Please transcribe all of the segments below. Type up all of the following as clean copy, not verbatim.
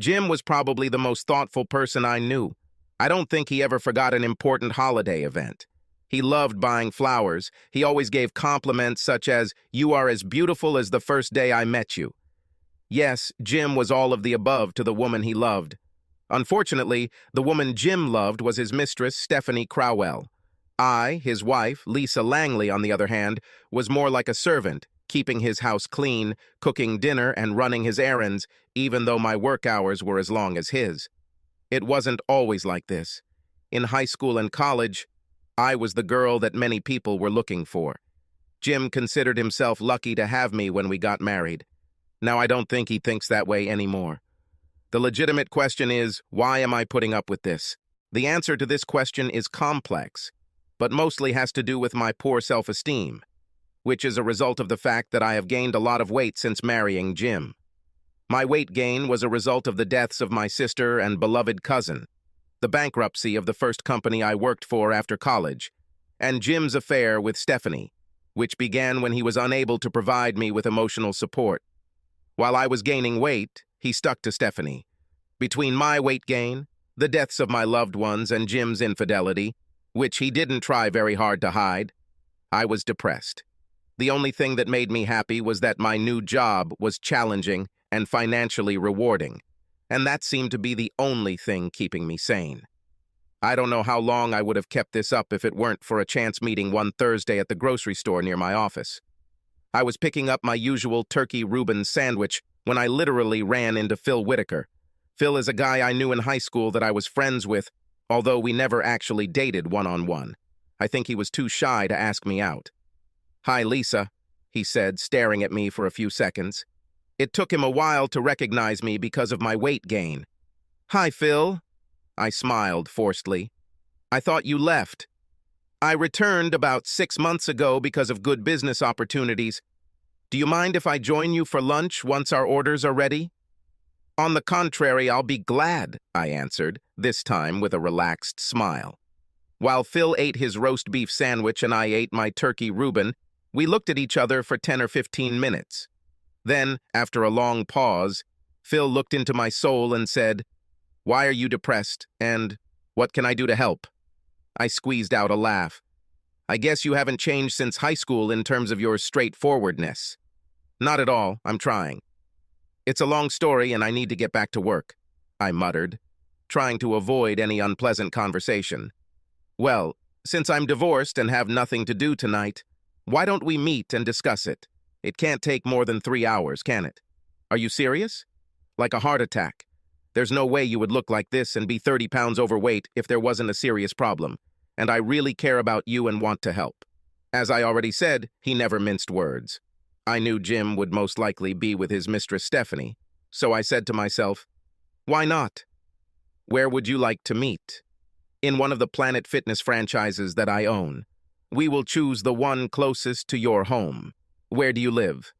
Jim was probably the most thoughtful person I knew. I don't think he ever forgot an important holiday event. He loved buying flowers. He always gave compliments such as, "You are as beautiful as the first day I met you." Yes, Jim was all of the above to the woman he loved. Unfortunately, the woman Jim loved was his mistress, Stephanie Crowell. I, his wife, Lisa Langley, on the other hand, was more like a servant, keeping his house clean, cooking dinner, and running his errands, even though my work hours were as long as his. It wasn't always like this. In high school and college, I was the girl that many people were looking for. Jim considered himself lucky to have me when we got married. Now I don't think he thinks that way anymore. The legitimate question is, why am I putting up with this? The answer to this question is complex, but mostly has to do with my poor self-esteem, which is a result of the fact that I have gained a lot of weight since marrying Jim. My weight gain was a result of the deaths of my sister and beloved cousin, the bankruptcy of the first company I worked for after college, and Jim's affair with Stephanie, which began when he was unable to provide me with emotional support. While I was gaining weight, he stuck to Stephanie. Between my weight gain, the deaths of my loved ones, and Jim's infidelity, which he didn't try very hard to hide, I was depressed. The only thing that made me happy was that my new job was challenging and financially rewarding, and that seemed to be the only thing keeping me sane. I don't know how long I would have kept this up if it weren't for a chance meeting one Thursday at the grocery store near my office. I was picking up my usual turkey Reuben sandwich when I literally ran into Phil Whitaker. Phil is a guy I knew in high school that I was friends with, although we never actually dated one-on-one. I think he was too shy to ask me out. "Hi, Lisa," he said, staring at me for a few seconds. It took him a while to recognize me because of my weight gain. "Hi, Phil." I smiled forcedly. "I thought you left." "I returned about 6 months ago because of good business opportunities. Do you mind if I join you for lunch once our orders are ready?" "On the contrary, I'll be glad," I answered, this time with a relaxed smile. While Phil ate his roast beef sandwich and I ate my turkey Reuben, we looked at each other for 10 or 15 minutes. Then, after a long pause, Phil looked into my soul and said, "Why are you depressed, and what can I do to help?" I squeezed out a laugh. "I guess you haven't changed since high school in terms of your straightforwardness." "Not at all, I'm trying." "It's a long story and I need to get back to work," I muttered, trying to avoid any unpleasant conversation. "Well, since I'm divorced and have nothing to do tonight, why don't we meet and discuss it? It can't take more than 3 hours, can it?" "Are you serious?" "Like a heart attack. There's no way you would look like this and be 30 pounds overweight if there wasn't a serious problem, and I really care about you and want to help." As I already said, he never minced words. I knew Jim would most likely be with his mistress Stephanie, so I said to myself, "Why not? Where would you like to meet?" "In one of the Planet Fitness franchises that I own. We will choose the one closest to your home. Where do you live?"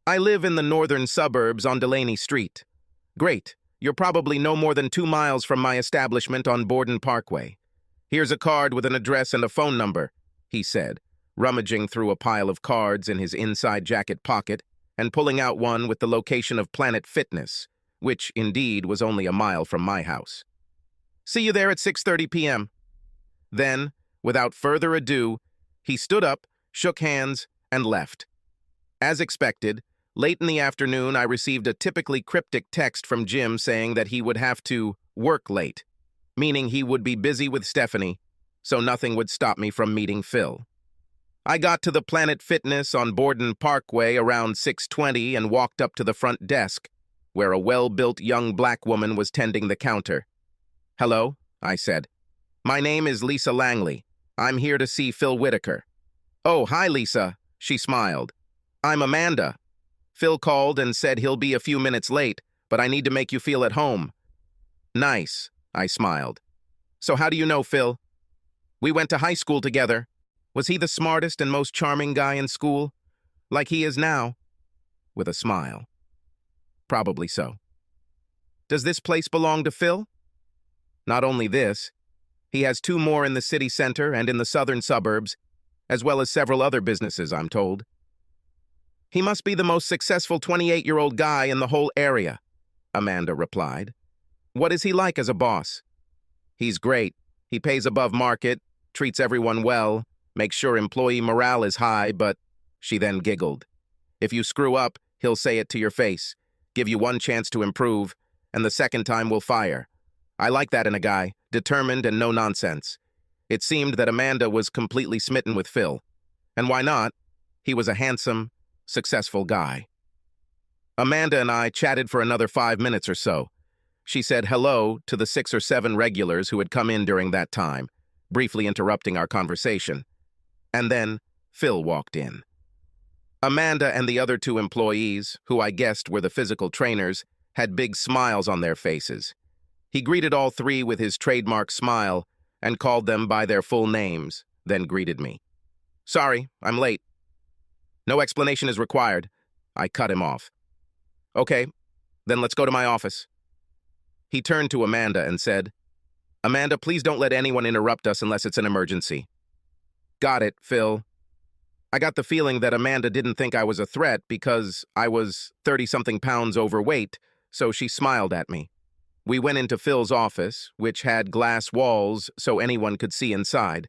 "I live in the northern suburbs on Delaney Street." "Great. You're probably no more than 2 miles from my establishment on Borden Parkway. Here's a card with an address and a phone number," he said, rummaging through a pile of cards in his inside jacket pocket and pulling out one with the location of Planet Fitness, which, indeed, was only a mile from my house. "See you there at 6:30 p.m. Then, without further ado, he stood up, shook hands, and left. As expected, late in the afternoon, I received a typically cryptic text from Jim saying that he would have to work late, meaning he would be busy with Stephanie, so nothing would stop me from meeting Phil. I got to the Planet Fitness on Borden Parkway around 6:20 and walked up to the front desk, where a well-built young black woman was tending the counter. "Hello," I said. "My name is Lisa Langley. I'm here to see Phil Whitaker." "Oh, hi, Lisa," she smiled. "I'm Amanda. Phil called and said he'll be a few minutes late, but I need to make you feel at home." "Nice," I smiled. "So how do you know Phil?" "We went to high school together. Was he the smartest and most charming guy in school? Like he is now?" With a smile. "Probably so." "Does this place belong to Phil?" "Not only this, he has 2 more in the city center and in the southern suburbs, as well as several other businesses, I'm told. He must be the most successful 28-year-old guy in the whole area. Amanda replied. What is he like as a boss? He's great. He pays above market, treats everyone well, makes sure employee morale is high, but she then giggled. If you screw up, he'll say it to your face, give you one chance to improve, and the second time will fire. I like that in a guy, determined and no nonsense. It seemed that Amanda was completely smitten with Phil. And why not? He was a handsome, successful guy. Amanda and I chatted for another 5 minutes or so. She said hello to the 6 or 7 regulars who had come in during that time, briefly interrupting our conversation. And then Phil walked in. Amanda and the other 2 employees, who I guessed were the physical trainers, had big smiles on their faces. He greeted all 3 with his trademark smile and called them by their full names, then greeted me. Sorry, I'm late. No explanation is required. I cut him off. Okay, then let's go to my office. He turned to Amanda and said, Amanda, please don't let anyone interrupt us unless it's an emergency. Got it, Phil. I got the feeling that Amanda didn't think I was a threat because I was 30-something pounds overweight, so she smiled at me. We went into Phil's office, which had glass walls so anyone could see inside.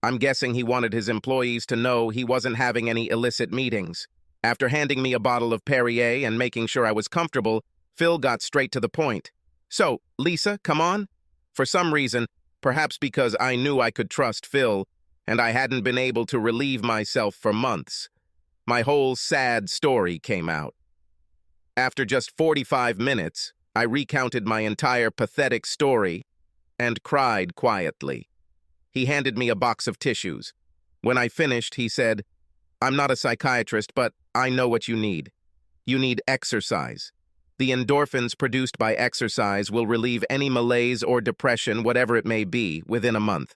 I'm guessing he wanted his employees to know he wasn't having any illicit meetings. After handing me a bottle of Perrier and making sure I was comfortable, Phil got straight to the point. So, Lisa, come on? For some reason, perhaps because I knew I could trust Phil, and I hadn't been able to relieve myself for months, my whole sad story came out. After just 45 minutes, I recounted my entire pathetic story and cried quietly. He handed me a box of tissues. When I finished, he said, I'm not a psychiatrist, but I know what you need. You need exercise. The endorphins produced by exercise will relieve any malaise or depression, whatever it may be, within a month.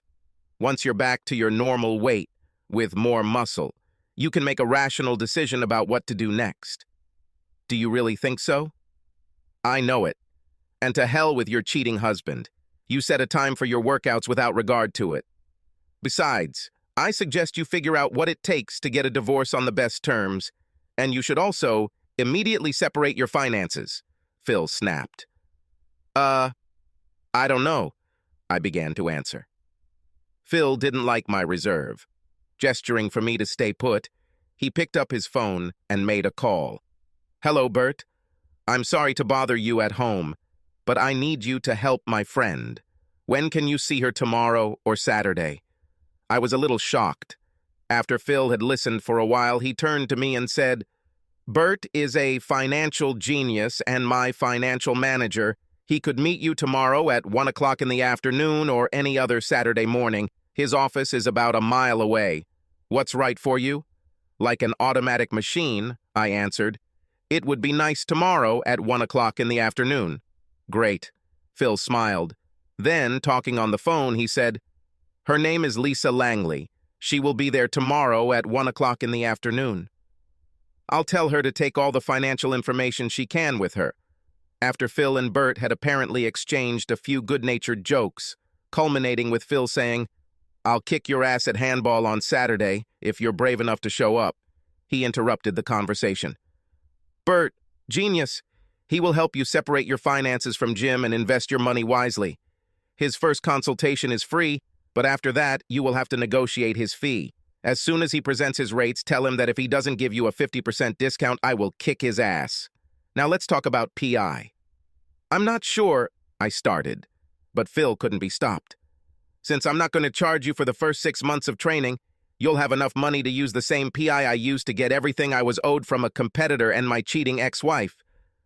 Once you're back to your normal weight, with more muscle, you can make a rational decision about what to do next. Do you really think so? I know it. And to hell with your cheating husband. You set a time for your workouts without regard to it. Besides, I suggest you figure out what it takes to get a divorce on the best terms, and you should also immediately separate your finances, Phil snapped. I don't know, I began to answer. Phil didn't like my reserve. Gesturing for me to stay put, he picked up his phone and made a call. Hello, Bert. I'm sorry to bother you at home, but I need you to help my friend. When can you see her, tomorrow or Saturday? I was a little shocked. After Phil had listened for a while, he turned to me and said, Bert is a financial genius and my financial manager. He could meet you tomorrow at 1 o'clock in the afternoon or any other Saturday morning. His office is about a mile away. What's right for you? Like an automatic machine, I answered. It would be nice tomorrow at 1 o'clock in the afternoon. Great. Phil smiled. Then, talking on the phone, he said, Her name is Lisa Langley. She will be there tomorrow at 1 o'clock in the afternoon. I'll tell her to take all the financial information she can with her. After Phil and Bert had apparently exchanged a few good-natured jokes, culminating with Phil saying, I'll kick your ass at handball on Saturday if you're brave enough to show up, he interrupted the conversation. Bert, genius. He will help you separate your finances from Jim and invest your money wisely. His first consultation is free, but after that, you will have to negotiate his fee. As soon as he presents his rates, tell him that if he doesn't give you a 50% discount, I will kick his ass. Now let's talk about PI. I'm not sure, I started, but Phil couldn't be stopped. Since I'm not going to charge you for the first 6 months of training, you'll have enough money to use the same PI I used to get everything I was owed from a competitor and my cheating ex-wife.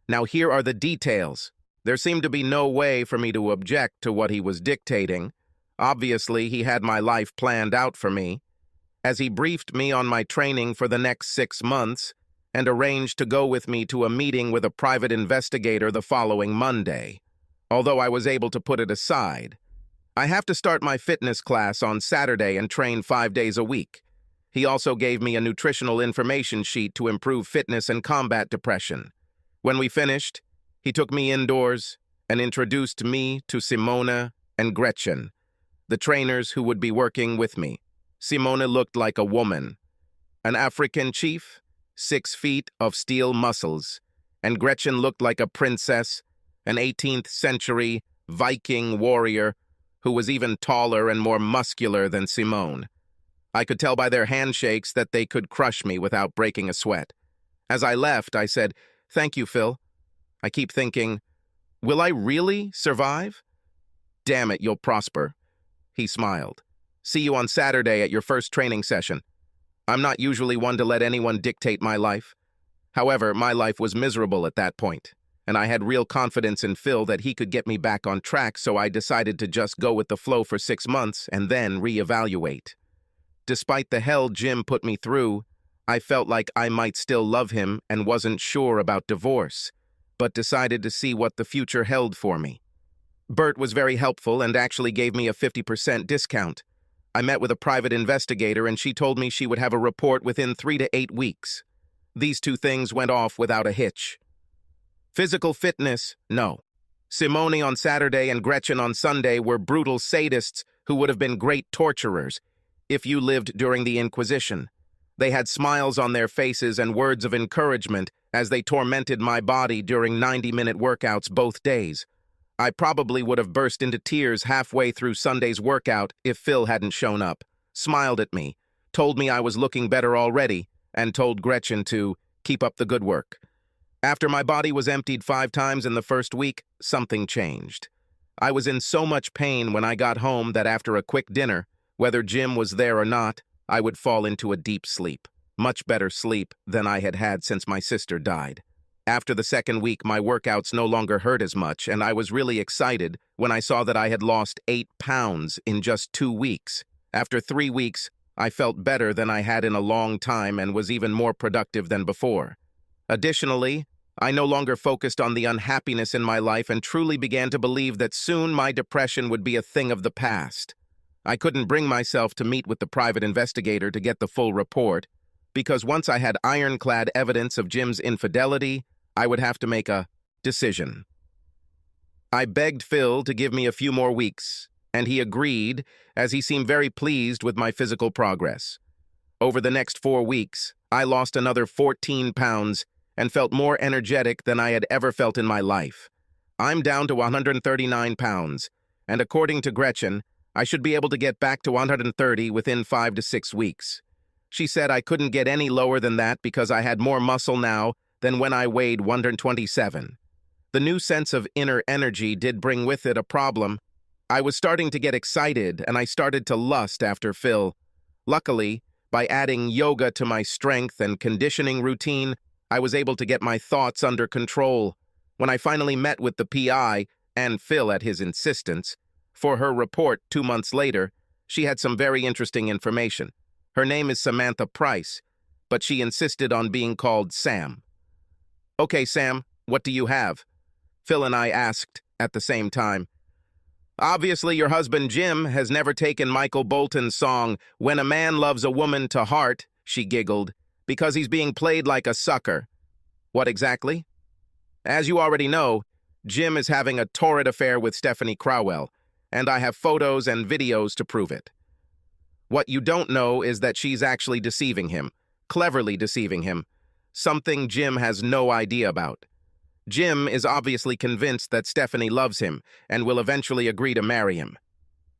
Now here are the details. There seemed to be no way for me to object to what he was dictating. Obviously, he had my life planned out for me. As he briefed me on my training for the next 6 months and arranged to go with me to a meeting with a private investigator the following Monday, although I was able to put it aside. I have to start my fitness class on Saturday and train 5 days a week. He also gave me a nutritional information sheet to improve fitness and combat depression. When we finished, he took me indoors and introduced me to Simona and Gretchen, the trainers who would be working with me. Simona looked like a woman, an African chief, 6 feet of steel muscles, and Gretchen looked like a princess, an 18th century Viking warrior who was even taller and more muscular than Simone. I could tell by their handshakes that they could crush me without breaking a sweat. As I left, I said, "Thank you, Phil." I keep thinking, will I really survive? Damn it, you'll prosper. He smiled. See you on Saturday at your first training session. I'm not usually one to let anyone dictate my life. However, my life was miserable at that point, and I had real confidence in Phil that he could get me back on track, so I decided to just go with the flow for 6 months and then reevaluate. Despite the hell Jim put me through, I felt like I might still love him and wasn't sure about divorce, but decided to see what the future held for me. Bert was very helpful and actually gave me a 50% discount. I met with a private investigator and she told me she would have a report within 3 to 8 weeks. These two things went off without a hitch. Physical fitness, no. Simone on Saturday and Gretchen on Sunday were brutal sadists who would have been great torturers if you lived during the Inquisition. They had smiles on their faces and words of encouragement as they tormented my body during 90-minute workouts both days. I probably would have burst into tears halfway through Sunday's workout if Phil hadn't shown up, smiled at me, told me I was looking better already, and told Gretchen to keep up the good work. After my body was emptied 5 times in the first week, something changed. I was in so much pain when I got home that after a quick dinner, whether Jim was there or not, I would fall into a deep sleep, much better sleep than I had had since my sister died. After the second week, my workouts no longer hurt as much, and I was really excited when I saw that I had lost 8 pounds in just 2 weeks. After 3 weeks, I felt better than I had in a long time and was even more productive than before. Additionally, I no longer focused on the unhappiness in my life and truly began to believe that soon my depression would be a thing of the past. I couldn't bring myself to meet with the private investigator to get the full report, because once I had ironclad evidence of Jim's infidelity, I would have to make a decision. I begged Phil to give me a few more weeks, and he agreed, as he seemed very pleased with my physical progress. Over the next 4 weeks, I lost another 14 pounds and felt more energetic than I had ever felt in my life. I'm down to 139 pounds, and according to Gretchen, I should be able to get back to 130 within 5 to 6 weeks. She said I couldn't get any lower than that because I had more muscle now than when I weighed 127. The new sense of inner energy did bring with it a problem. I was starting to get excited, and I started to lust after Phil. Luckily, by adding yoga to my strength and conditioning routine, I was able to get my thoughts under control. When I finally met with the PI, and Phil at his insistence, for her report 2 months later, she had some very interesting information. Her name is Samantha Price, but she insisted on being called Sam. "Okay, Sam, what do you have?" Phil and I asked at the same time. "Obviously, your husband Jim has never taken Michael Bolton's song, 'When a Man Loves a Woman,' to heart," she giggled, "because he's being played like a sucker." "What exactly?" "As you already know, Jim is having a torrid affair with Stephanie Crowell, and I have photos and videos to prove it. What you don't know is that she's actually deceiving him, cleverly deceiving him, something Jim has no idea about. Jim is obviously convinced that Stephanie loves him and will eventually agree to marry him.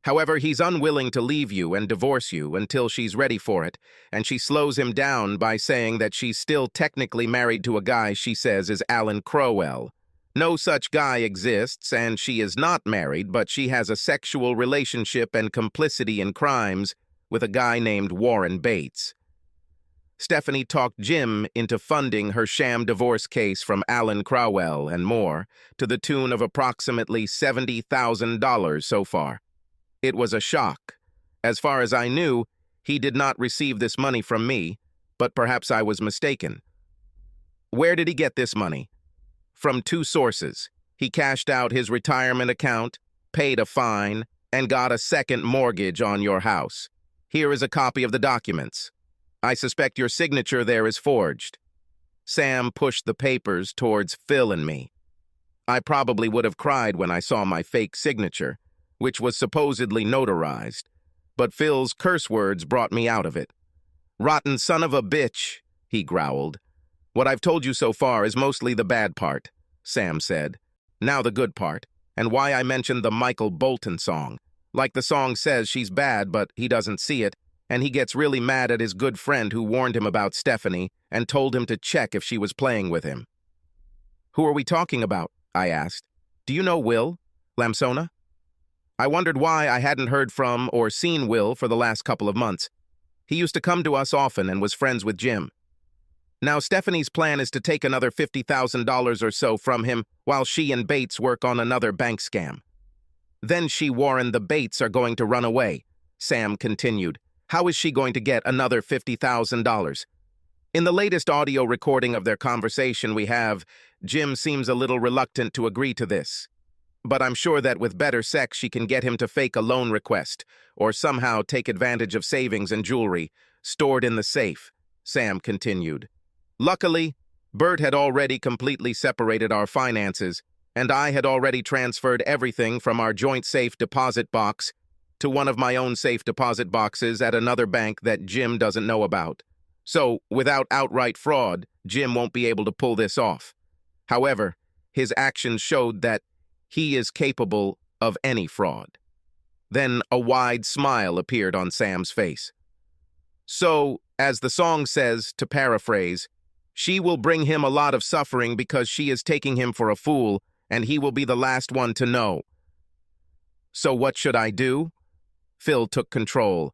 However, he's unwilling to leave you and divorce you until she's ready for it, and she slows him down by saying that she's still technically married to a guy she says is Alan Crowell. No such guy exists, and she is not married, but she has a sexual relationship and complicity in crimes with a guy named Warren Bates. Stephanie talked Jim into funding her sham divorce case from Alan Crowell and more, to the tune of approximately $70,000 so far. It was a shock. As far as I knew, he did not receive this money from me, but perhaps I was mistaken. Where did he get this money? From 2 sources. He cashed out his retirement account, paid a fine, and got a second mortgage on your house. Here is a copy of the documents. I suspect your signature there is forged." Sam pushed the papers towards Phil and me. I probably would have cried when I saw my fake signature, which was supposedly notarized, but Phil's curse words brought me out of it. "Rotten son of a bitch," he growled. "What I've told you so far is mostly the bad part," Sam said. Now the good part, and why I mentioned the Michael Bolton song. Like the song says, she's bad, but he doesn't see it, and he gets really mad at his good friend who warned him about Stephanie and told him to check if she was playing with him. "Who are we talking about?" I asked. "Do you know Will Lamsona?" I wondered why I hadn't heard from or seen Will for the last couple of months. He used to come to us often and was friends with Jim. Now Stephanie's plan is to take another $50,000 or so from him while she and Bates work on another bank scam. Then she Warren the Bates are going to run away, Sam continued. How is she going to get another $50,000? In the latest audio recording of their conversation we have, Jim seems a little reluctant to agree to this. But I'm sure that with better sex she can get him to fake a loan request or somehow take advantage of savings and jewelry stored in the safe, Sam continued. Luckily, Bert had already completely separated our finances, and I had already transferred everything from our joint safe deposit box to one of my own safe deposit boxes at another bank that Jim doesn't know about. So, without outright fraud, Jim won't be able to pull this off. However, his actions showed that he is capable of any fraud. Then a wide smile appeared on Sam's face. So, as the song says, to paraphrase, she will bring him a lot of suffering because she is taking him for a fool, and he will be the last one to know. So what should I do? Phil took control.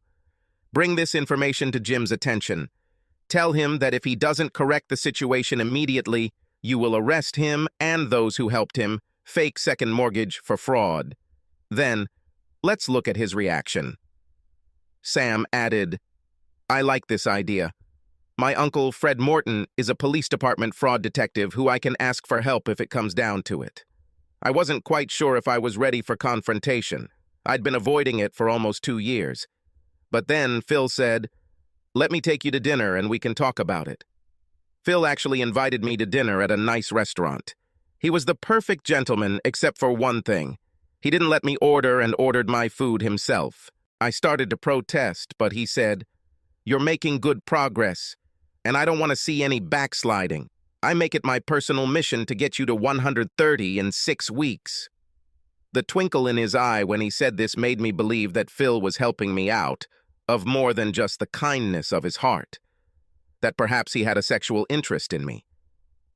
Bring this information to Jim's attention. Tell him that if he doesn't correct the situation immediately, you will arrest him and those who helped him fake second mortgage for fraud. Then, let's look at his reaction. Sam added, I like this idea. My uncle, Fred Morton, is a police department fraud detective who I can ask for help if it comes down to it. I wasn't quite sure if I was ready for confrontation. I'd been avoiding it for almost 2 years. But then Phil said, let me take you to dinner and we can talk about it. Phil actually invited me to dinner at a nice restaurant. He was the perfect gentleman except for one thing. He didn't let me order and ordered my food himself. I started to protest, but he said, you're making good progress, and I don't want to see any backsliding. I make it my personal mission to get you to 130 in 6 weeks. The twinkle in his eye when he said this made me believe that Phil was helping me out, of more than just the kindness of his heart. That perhaps he had a sexual interest in me.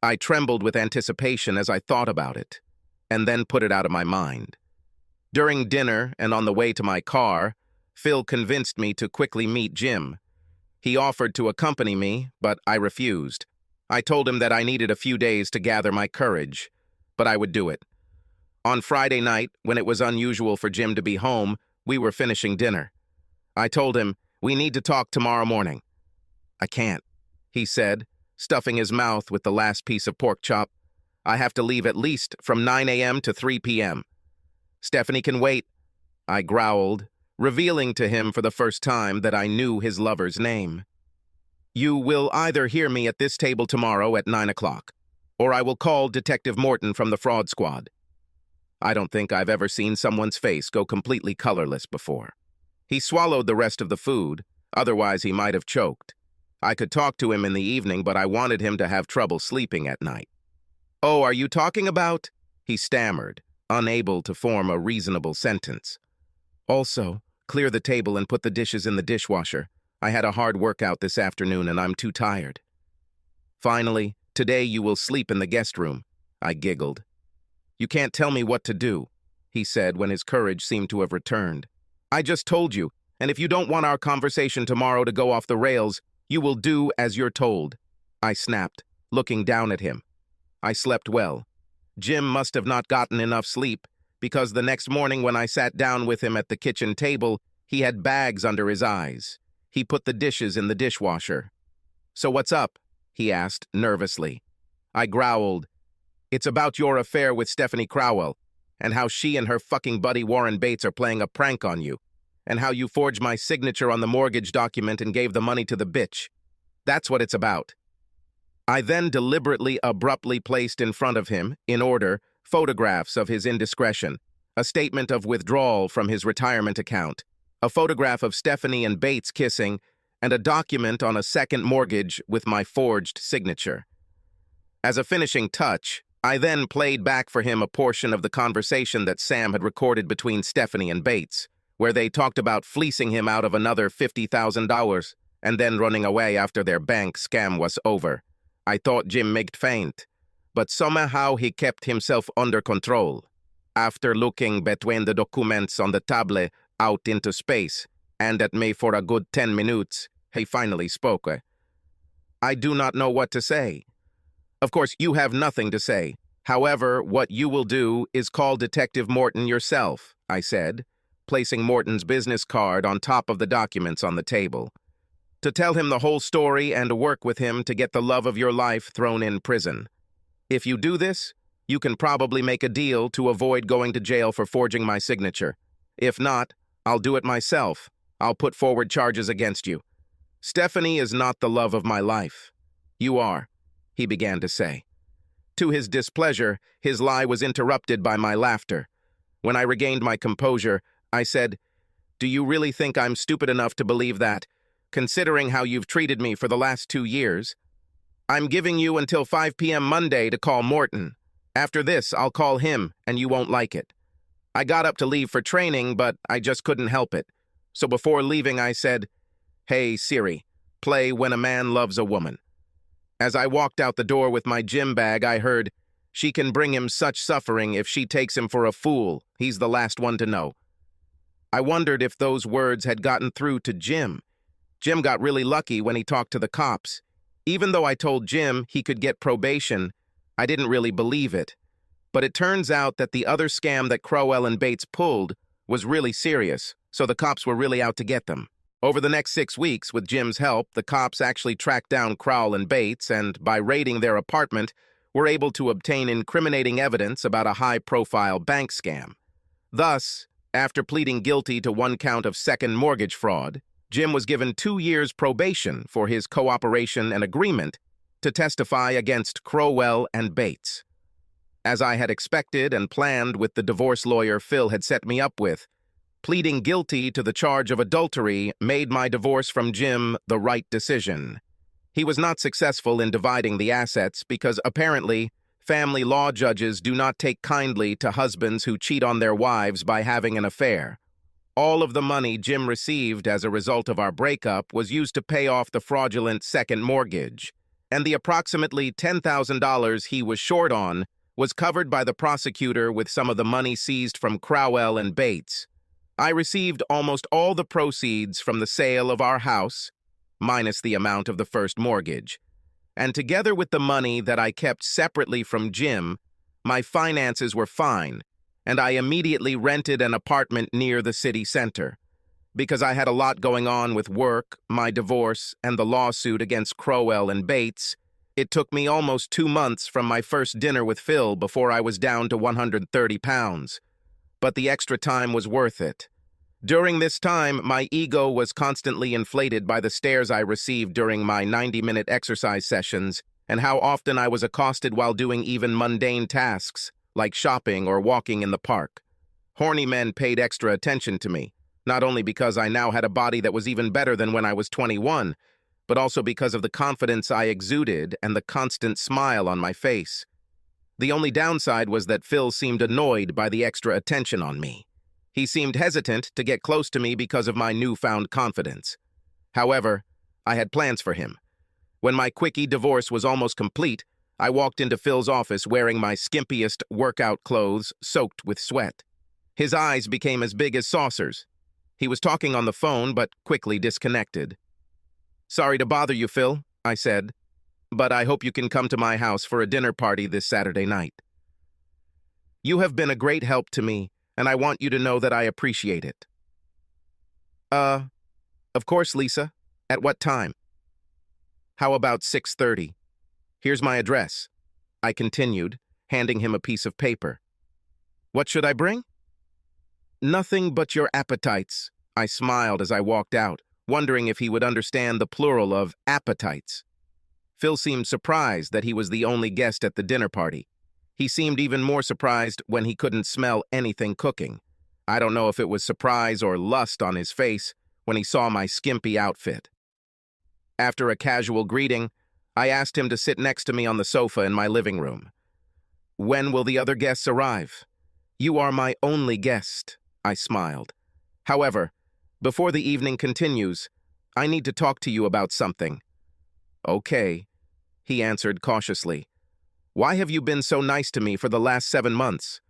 I trembled with anticipation as I thought about it, and then put it out of my mind. During dinner and on the way to my car, Phil convinced me to quickly meet Jim. He offered to accompany me, but I refused. I told him that I needed a few days to gather my courage, but I would do it. On Friday night, when it was unusual for Jim to be home, we were finishing dinner. I told him, we need to talk tomorrow morning. I can't, he said, stuffing his mouth with the last piece of pork chop. I have to leave at least from 9 a.m. to 3 p.m. Stephanie can wait, I growled, revealing to him for the first time that I knew his lover's name. You will either hear me at this table tomorrow at 9 o'clock, or I will call Detective Morton from the fraud squad. I don't think I've ever seen someone's face go completely colorless before. He swallowed the rest of the food, otherwise he might have choked. I could talk to him in the evening, but I wanted him to have trouble sleeping at night. Oh, are you talking about? He stammered, unable to form a reasonable sentence. Also, clear the table and put the dishes in the dishwasher. I had a hard workout this afternoon and I'm too tired. Finally, today you will sleep in the guest room, I giggled. You can't tell me what to do, he said when his courage seemed to have returned. I just told you, and if you don't want our conversation tomorrow to go off the rails, you will do as you're told, I snapped, looking down at him. I slept well. Jim must have not gotten enough sleep, because the next morning when I sat down with him at the kitchen table, he had bags under his eyes. He put the dishes in the dishwasher. So what's up? He asked nervously. I growled. It's about your affair with Stephanie Crowell, and how she and her fucking buddy Warren Bates are playing a prank on you, and how you forged my signature on the mortgage document and gave the money to the bitch. That's what it's about. I then deliberately, abruptly placed in front of him, in order, photographs of his indiscretion, a statement of withdrawal from his retirement account, a photograph of Stephanie and Bates kissing, and a document on a second mortgage with my forged signature. As a finishing touch, I then played back for him a portion of the conversation that Sam had recorded between Stephanie and Bates, where they talked about fleecing him out of another $50,000 and then running away after their bank scam was over. I thought Jim made faint, but somehow he kept himself under control. After looking between the documents on the table out into space and at me for a good 10 minutes, he finally spoke. I do not know what to say. Of course, you have nothing to say. However, what you will do is call Detective Morton yourself, I said, placing Morton's business card on top of the documents on the table, to tell him the whole story and to work with him to get the love of your life thrown in prison. If you do this, you can probably make a deal to avoid going to jail for forging my signature. If not, I'll do it myself. I'll put forward charges against you. Stephanie is not the love of my life. You are, he began to say. To his displeasure, his lie was interrupted by my laughter. When I regained my composure, I said, "Do you really think I'm stupid enough to believe that, considering how you've treated me for the last 2 years? I'm giving you until 5 p.m. Monday to call Morton. After this, I'll call him, and you won't like it." I got up to leave for training, but I just couldn't help it. So before leaving, I said, "Hey, Siri, play When a Man Loves a Woman." As I walked out the door with my gym bag, I heard, "She can bring him such suffering if she takes him for a fool. He's the last one to know." I wondered if those words had gotten through to Jim. Jim got really lucky when he talked to the cops. Even though I told Jim he could get probation, I didn't really believe it. But it turns out that the other scam that Crowell and Bates pulled was really serious, so the cops were really out to get them. Over the next 6 weeks, with Jim's help, the cops actually tracked down Crowell and Bates, and by raiding their apartment, were able to obtain incriminating evidence about a high-profile bank scam. Thus, after pleading guilty to 1 count of second mortgage fraud, Jim was given 2 years probation for his cooperation and agreement to testify against Crowell and Bates. As I had expected and planned with the divorce lawyer Phil had set me up with, pleading guilty to the charge of adultery made my divorce from Jim the right decision. He was not successful in dividing the assets because apparently family law judges do not take kindly to husbands who cheat on their wives by having an affair. All of the money Jim received as a result of our breakup was used to pay off the fraudulent second mortgage, and the approximately $10,000 he was short on was covered by the prosecutor with some of the money seized from Crowell and Bates. I received almost all the proceeds from the sale of our house, minus the amount of the first mortgage. And together with the money that I kept separately from Jim, my finances were fine, and I immediately rented an apartment near the city center. Because I had a lot going on with work, my divorce, and the lawsuit against Crowell and Bates, it took me almost 2 months from my first dinner with Phil before I was down to 130 pounds. But the extra time was worth it. During this time, my ego was constantly inflated by the stares I received during my 90-minute exercise sessions and how often I was accosted while doing even mundane tasks, like shopping or walking in the park. Horny men paid extra attention to me, not only because I now had a body that was even better than when I was 21, but also because of the confidence I exuded and the constant smile on my face. The only downside was that Phil seemed annoyed by the extra attention on me. He seemed hesitant to get close to me because of my newfound confidence. However, I had plans for him. When my quickie divorce was almost complete, I walked into Phil's office wearing my skimpiest workout clothes soaked with sweat. His eyes became as big as saucers. He was talking on the phone, but quickly disconnected. "Sorry to bother you, Phil," I said, "but I hope you can come to my house for a dinner party this Saturday night. You have been a great help to me, and I want you to know that I appreciate it." Of course, Lisa. At what time?" "How about 6:30? Here's my address," I continued, handing him a piece of paper. "What should I bring?" "Nothing but your appetites," I smiled as I walked out, wondering if he would understand the plural of appetites. Phil seemed surprised that he was the only guest at the dinner party. He seemed even more surprised when he couldn't smell anything cooking. I don't know if it was surprise or lust on his face when he saw my skimpy outfit. After a casual greeting, I asked him to sit next to me on the sofa in my living room. When will the other guests arrive? You are my only guest, I smiled. However, before the evening continues, I need to talk to you about something. Okay, he answered cautiously. Why have you been so nice to me for the last 7 months?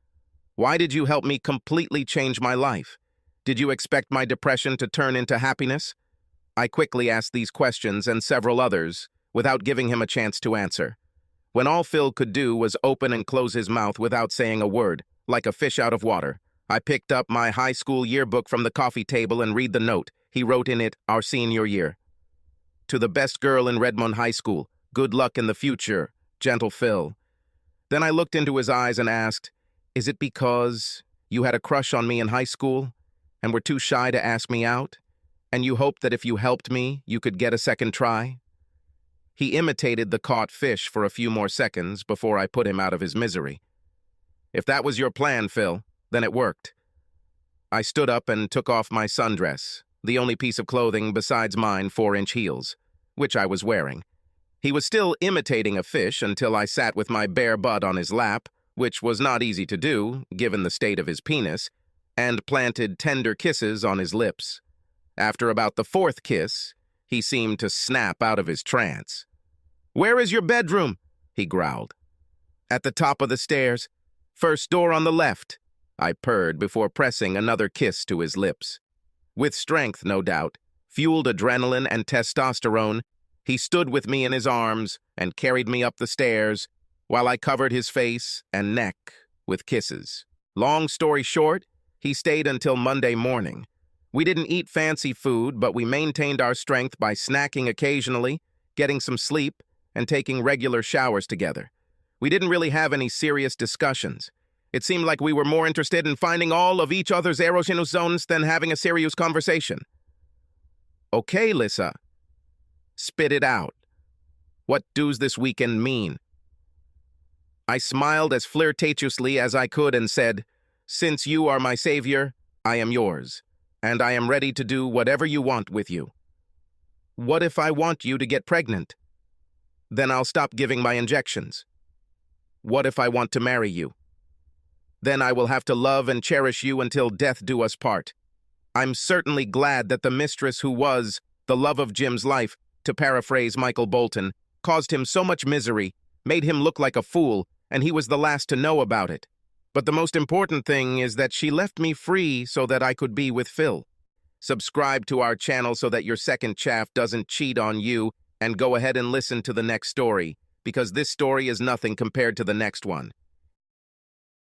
Why did you help me completely change my life? Did you expect my depression to turn into happiness? I quickly asked these questions and several others without giving him a chance to answer. When all Phil could do was open and close his mouth without saying a word, like a fish out of water, I picked up my high school yearbook from the coffee table and read the note. He wrote in it, our senior year. To the best girl in Redmond High School, good luck in the future, gentle Phil. Then I looked into his eyes and asked, is it because you had a crush on me in high school and were too shy to ask me out, and you hoped that if you helped me, you could get a second try? He imitated the caught fish for a few more seconds before I put him out of his misery. If that was your plan, Phil, then it worked. I stood up and took off my sundress, the only piece of clothing besides mine 4-inch heels, which I was wearing. He was still imitating a fish until I sat with my bare butt on his lap, which was not easy to do, given the state of his penis, and planted tender kisses on his lips. After about the 4th kiss, he seemed to snap out of his trance. Where is your bedroom? He growled. At the top of the stairs. First door on the left, I purred before pressing another kiss to his lips. With strength, no doubt, fueled adrenaline and testosterone, he stood with me in his arms and carried me up the stairs while I covered his face and neck with kisses. Long story short, he stayed until Monday morning. We didn't eat fancy food, but we maintained our strength by snacking occasionally, getting some sleep, and taking regular showers together. We didn't really have any serious discussions. It seemed like we were more interested in finding all of each other's erogenous zones than having a serious conversation. Okay, Lisa. Spit it out. What does this weekend mean? I smiled as flirtatiously as I could and said, since you are my savior, I am yours, and I am ready to do whatever you want with you. What if I want you to get pregnant? Then I'll stop giving my injections. What if I want to marry you? Then I will have to love and cherish you until death do us part. I'm certainly glad that the mistress who was the love of Jim's life, to paraphrase Michael Bolton, caused him so much misery, made him look like a fool, and he was the last to know about it. But the most important thing is that she left me free so that I could be with Phil. Subscribe to our channel so that your second chaff doesn't cheat on you, and go ahead and listen to the next story, because this story is nothing compared to the next one.